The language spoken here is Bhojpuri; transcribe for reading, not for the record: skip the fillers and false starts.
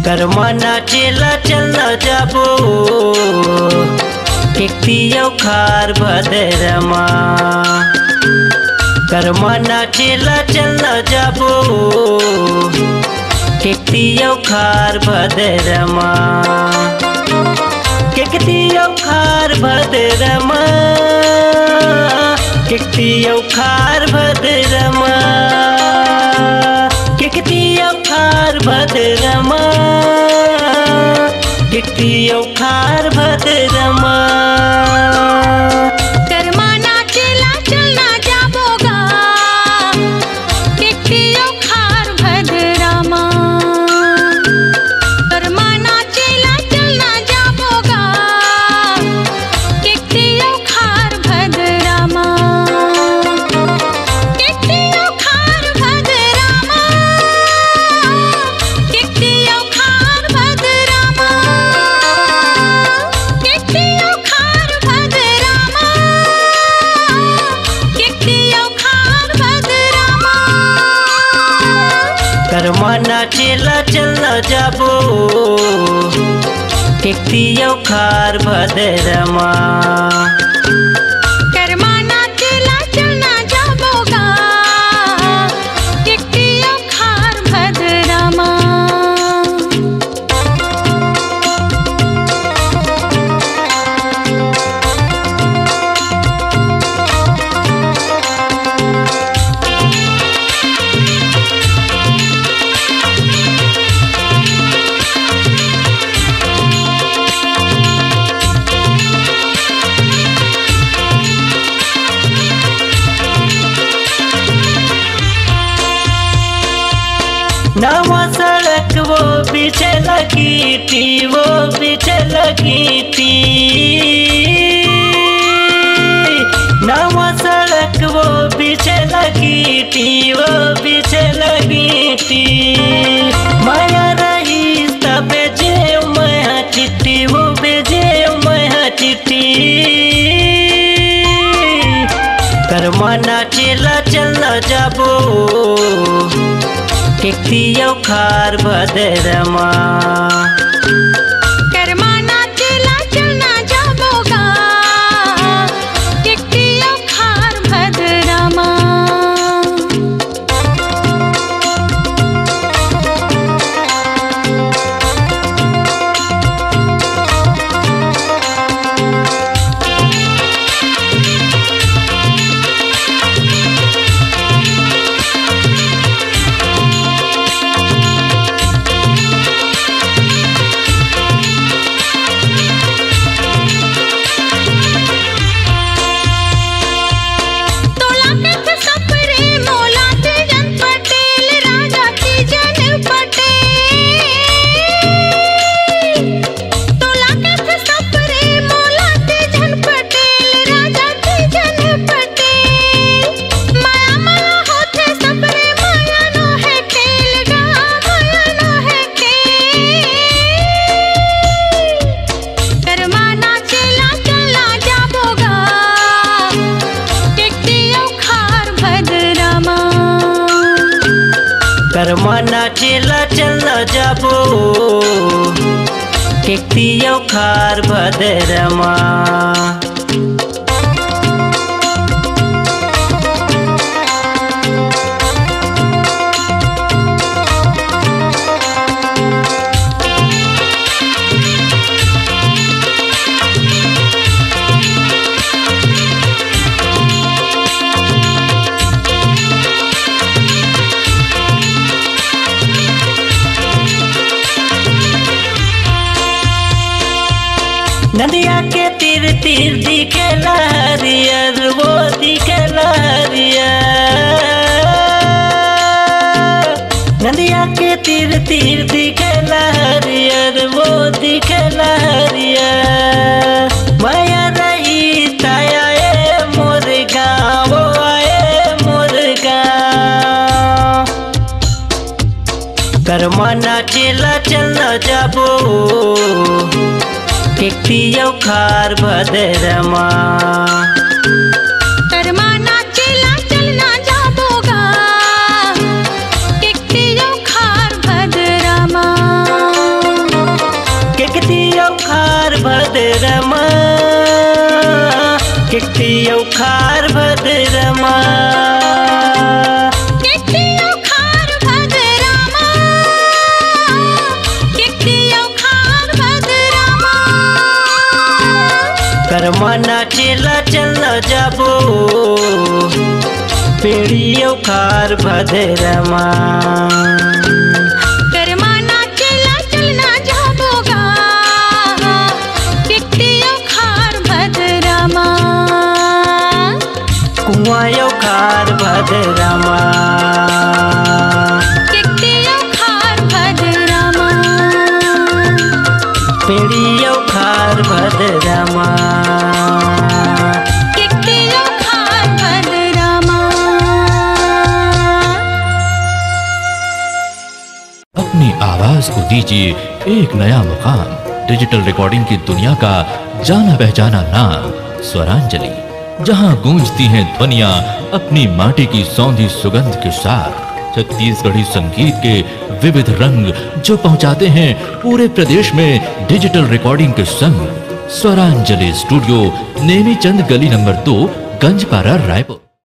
कर्मना चेला चलना जाबो केकतियौ खार भद्रमा। कर्मना चेला चलना जाबो केकतियौ खार भद्रमा। केकतियौ खार भद्रमा, केकतियौ खार भद्रमा, केकतियौ खार भद्रमा, केकतियौ खार भद्रमा। कर्मना चेला चलना जाबोगा केकतियौ खार भद्रमा। कर्मना चेला चलना जाबोगा केकतियौ खार भद्रमा। केकतियौ खार भद्रमा, केकतियौ खार भद्रमा, केकतियौ खार भद्रमा, केकतियौ खार भद्रमा। कर्मना चेला चलना जाबो केकतियौ खार भद्रमा। कर्मना चेला चलना जाबोगा केकतियौ खार भद्रमा। नवा सड़क वो पीछे लगी थी, वो पीछे लगी थी। नवा सड़क वो पीछे लगी थी, वो पीछे लगी थी। माया रही तब जे मैं चिट्ठी, वो बेजे मैं चिट्ठी। कर्मना चेला चलना जाबो केकतियौ खार भद्रमा। कर्मना चेला चलना जाबोगा केकतियौ खार भद्रमा। कर्मना चेला चलना जाबो केकतियौ खार भद्रमा। नदिया के तीर तीर दिखे लहरियर, वो दिखे लहरियर। नदिया के तीर तीर दिखे लहरियर, वो दिखे लहरियर। माया रही ताया ए मोर गाँव, वो आए मोर गाँव। कर्मना चेला चलना जाबो केकतियौ खार भद्रमा। कर्मना चेला चलना जाबोगा केकतियौ खार भद्रमा। खार भद्रमा कितियो खार भद्रमा कितियो खार भद्रमा कर्मा नाचेला चलना जाबो पेड़ियो खार भद्रमा कर्मा नाचेला चलना जाबोगा कितियो खार भद्रमा कुआयो खार भद्रमा कितियो खार भद्रमा पेड़ियो खार भद्रमा कितियो खार भद्रमा। अपनी आवाज को दीजिए एक नया मुकाम। डिजिटल रिकॉर्डिंग की दुनिया का जाना पहचाना नाम स्वरांजलि, जहां गूंजती हैं ध्वनियां अपनी माटी की सौंधी सुगंध के साथ। छत्तीसगढ़ी संगीत के विविध रंग जो पहुंचाते हैं पूरे प्रदेश में डिजिटल रिकॉर्डिंग के संग। स्वरांजलि स्टूडियो, नेमीचंद गली नंबर 2, गंजपारा, रायपुर।